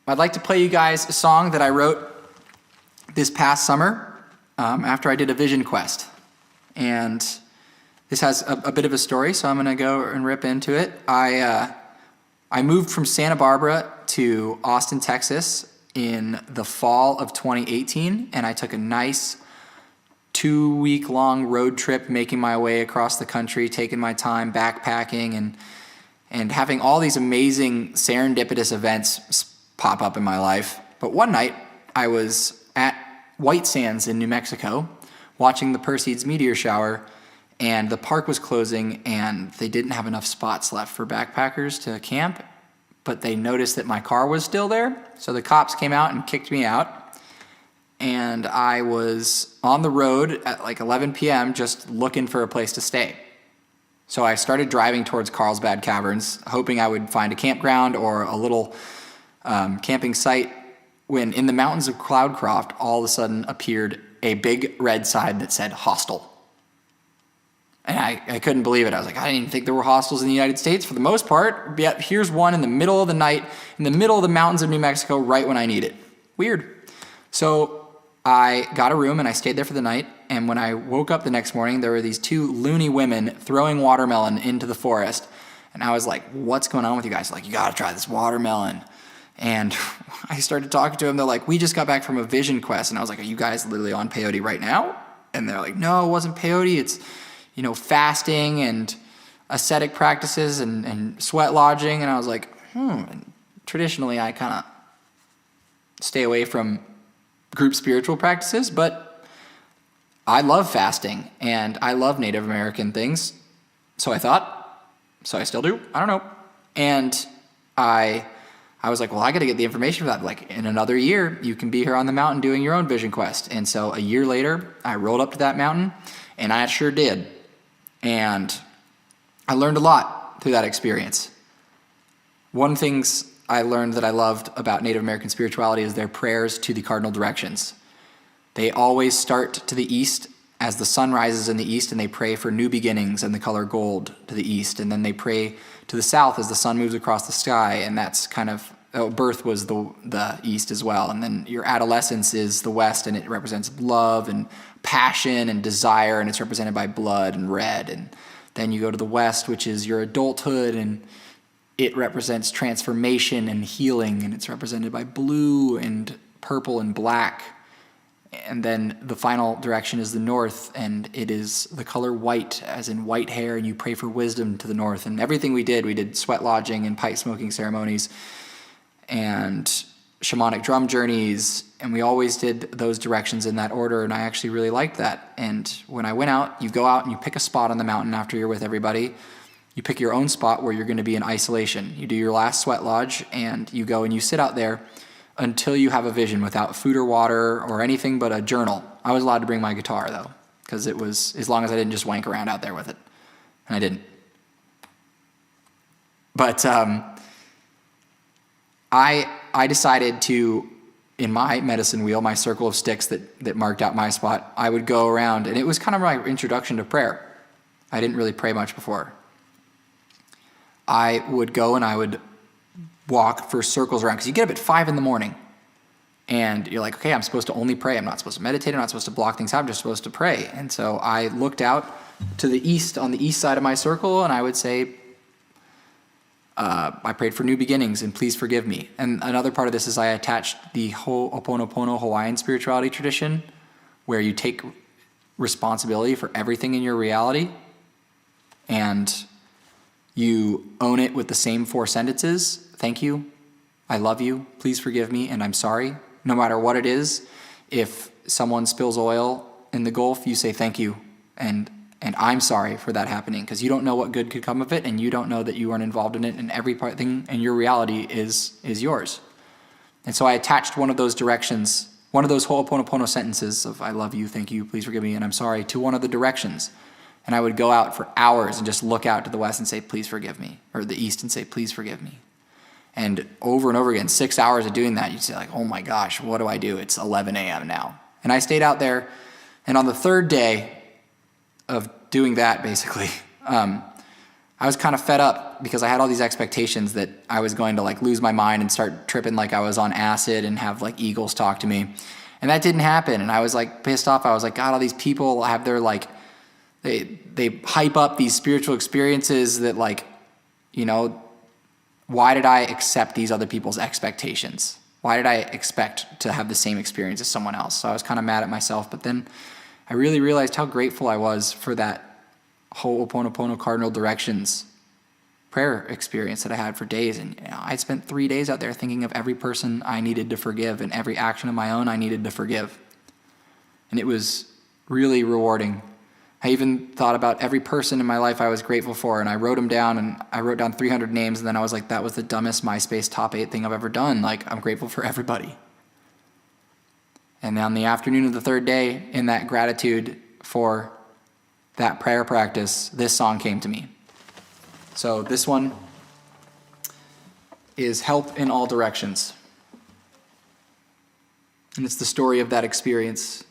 I'd like to play you guys a song that I wrote this past summer after I did a vision quest. And this has a bit of a story, so I'm going to go and rip into it. I moved from Santa Barbara to Austin, Texas in the fall of 2018, and I took a nice 2-week-long road trip, making my way across the country, taking my time backpacking and having all these amazing serendipitous events pop up in my life. But one night I was at White Sands in New Mexico watching the Perseids meteor shower, and the park was closing and they didn't have enough spots left for backpackers to camp, but they noticed that my car was still there. So the cops came out and kicked me out. And I was on the road at like 11 p.m. just looking for a place to stay. So I started driving towards Carlsbad Caverns, hoping I would find a campground or a little camping site, when in the mountains of Cloudcroft, all of a sudden appeared a big red sign that said hostel. And I couldn't believe it. I was like, I didn't even think there were hostels in the United States for the most part. Yet here's one in the middle of the night, in the middle of the mountains of New Mexico, right when I need it. Weird. So I got a room and I stayed there for the night. And when I woke up the next morning, there were these 2 loony women throwing watermelon into the forest. And I was like, what's going on with you guys? Like, you got to try this watermelon. And I started talking to them. They're like, we just got back from a vision quest. And I was like, are you guys literally on peyote right now? And they're like, no, it wasn't peyote. It's, fasting and ascetic practices and sweat lodging. And I was like, And traditionally, I kind of stay away from group spiritual practices, but I love fasting and I love Native American things. So I thought, so I still do, I don't know. And I was like, well, I got to get the information for that. Like, in another year, you can be here on the mountain doing your own vision quest. And so a year later, I rolled up to that mountain, and I sure did. And I learned a lot through that experience. One of the things I learned that I loved about Native American spirituality is their prayers to the cardinal directions. They always start to the east as the sun rises in the east, and they pray for new beginnings and the color gold to the east. And then they pray to the south as the sun moves across the sky, and that's kind of, birth was the east as well. And then your adolescence is the west, and it represents love and passion and desire, and it's represented by blood and red. And then you go to the west, which is your adulthood, and it represents transformation and healing, and it's represented by blue and purple and black. And then the final direction is the north, and it is the color white, as in white hair, and you pray for wisdom to the north. And everything we did sweat lodging and pipe smoking ceremonies and shamanic drum journeys, and we always did those directions in that order, and I actually really liked that. And when I went out, you go out and you pick a spot on the mountain after you're with everybody. You pick your own spot where you're going to be in isolation. You do your last sweat lodge, and you go and you sit out there until you have a vision, without food or water or anything but a journal. I was allowed to bring my guitar, though, because it was, as long as I didn't just wank around out there with it. And I didn't. But I decided to, in my medicine wheel, my circle of sticks that marked out my spot, I would go around, and it was kind of my introduction to prayer. I didn't really pray much before. I would go and I would walk for circles around, because you get up at 5 a.m. and you're like, okay, I'm supposed to only pray. I'm not supposed to meditate. I'm not supposed to block things out. I'm just supposed to pray. And so I looked out to the east, on the east side of my circle, and I would say, I prayed for new beginnings, and please forgive me. And another part of this is I attached the Ho'oponopono Hawaiian spirituality tradition, where you take responsibility for everything in your reality, and you own it with the same 4 sentences. Thank you, I love you, please forgive me, and I'm sorry. No matter what it is, if someone spills oil in the Gulf, you say thank you, and I'm sorry for that happening, because you don't know what good could come of it, and you don't know that you weren't involved in it, and every thing in your reality is yours. And so I attached one of those directions, one of those Ho'oponopono sentences of I love you, thank you, please forgive me, and I'm sorry, to one of the directions. And I would go out for hours and just look out to the west and say, please forgive me, or the east and say, please forgive me. And over again, 6 hours of doing that, you'd say like, oh my gosh, what do I do? It's 11 a.m. now. And I stayed out there, and on the 3rd day of doing that, basically, I I was kind of fed up because I had all these expectations that I was going to like lose my mind and start tripping like I was on acid and have like eagles talk to me. And that didn't happen. And I was like pissed off. I was like, God, all these people have their like, they hype up these spiritual experiences that like, you know, why did I accept these other people's expectations? Why did I expect to have the same experience as someone else? So I was kind of mad at myself. But then I really realized how grateful I was for that Ho'oponopono cardinal directions prayer experience that I had for days. And you know, I spent 3 days out there thinking of every person I needed to forgive and every action of my own I needed to forgive. And it was really rewarding. I even thought about every person in my life I was grateful for, and I wrote them down, and I wrote down 300 names, and then I was like, that was the dumbest MySpace top 8 thing I've ever done. Like, I'm grateful for everybody. And on the afternoon of the third day, in that gratitude for that prayer practice, this song came to me. So this one is Help in All Directions. And it's the story of that experience.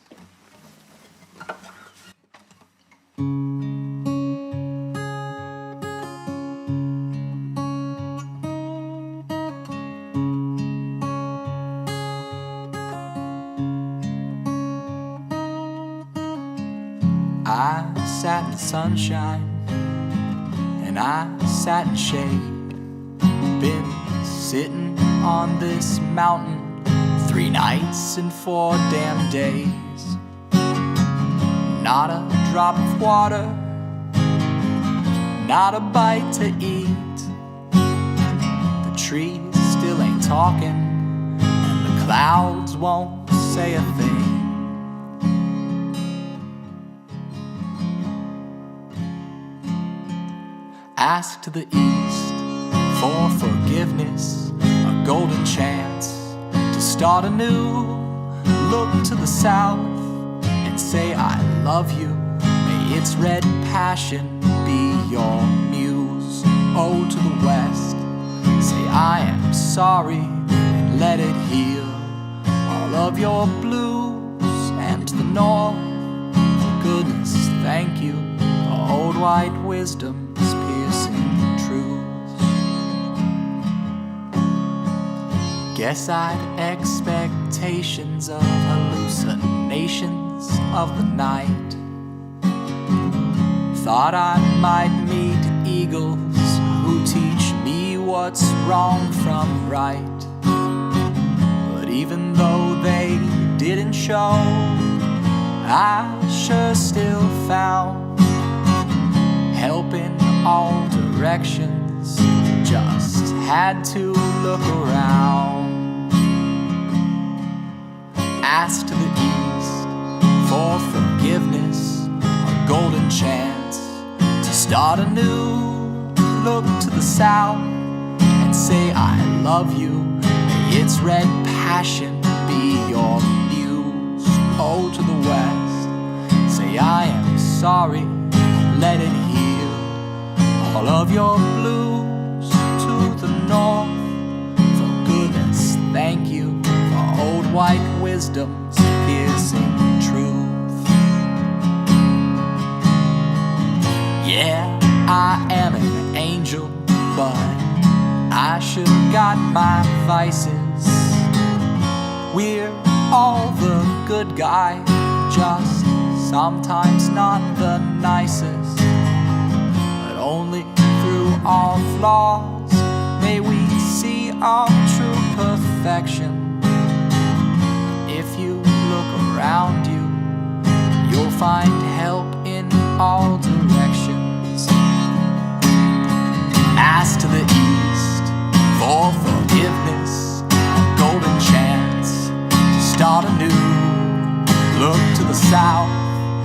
I sat in sunshine and I sat in shade. Been sitting on this mountain 3 nights and 4 damn days. Not a drop of water, not a bite to eat. The trees still ain't talking and the clouds won't say a thing. Ask to the east for forgiveness, a golden chance to start anew. Look to the south and say I love you. May its red passion be your muse. Oh, to the west, say I am sorry and let it heal all of your blues. And to the north, for goodness, thank you for old white wisdom's piercing truths. Guess I'd expectations of hallucinations of the night. Thought I might meet eagles who teach me what's wrong from right. But even though they didn't show, I sure still found help in all directions. Just had to look around. Ask to the east for forgiveness, a golden chance to start anew. Look to the south and say I love you. May its red passion be your muse. Oh, to the west, say I am sorry, let it heal all of your blues. To the north, for goodness, thank you for old white wisdom's piercing truth. Yeah, I am an angel, but I sure got my vices. We're all the good guy, just sometimes not the nicest. But only through our flaws may we see our true perfection. If you look around you, you'll find help in all directions. Ask to the east for forgiveness, a golden chance to start anew. Look to the south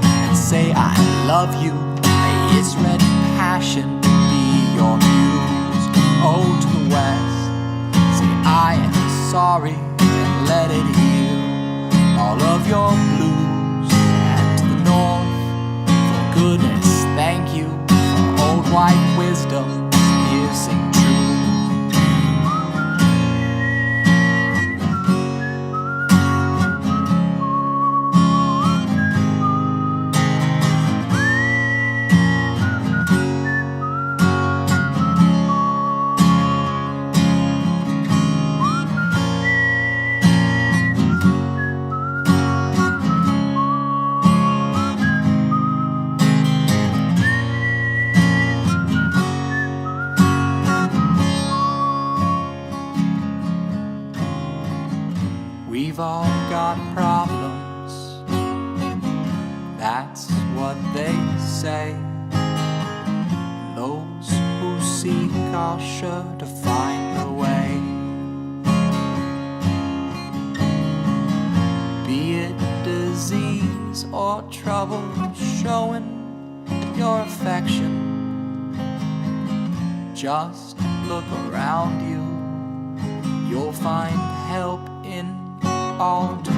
and say I love you. May its red passion be your muse. Oh, to the west, say I am sorry and let it heal all of your blues. And to the north, for goodness, thank you for old white wisdom's piercing truth. We've all got problems, that's what they say. Those who seek are sure to find a way. Be it disease or trouble, showing your affection. Just look around you, you'll find help in all directions.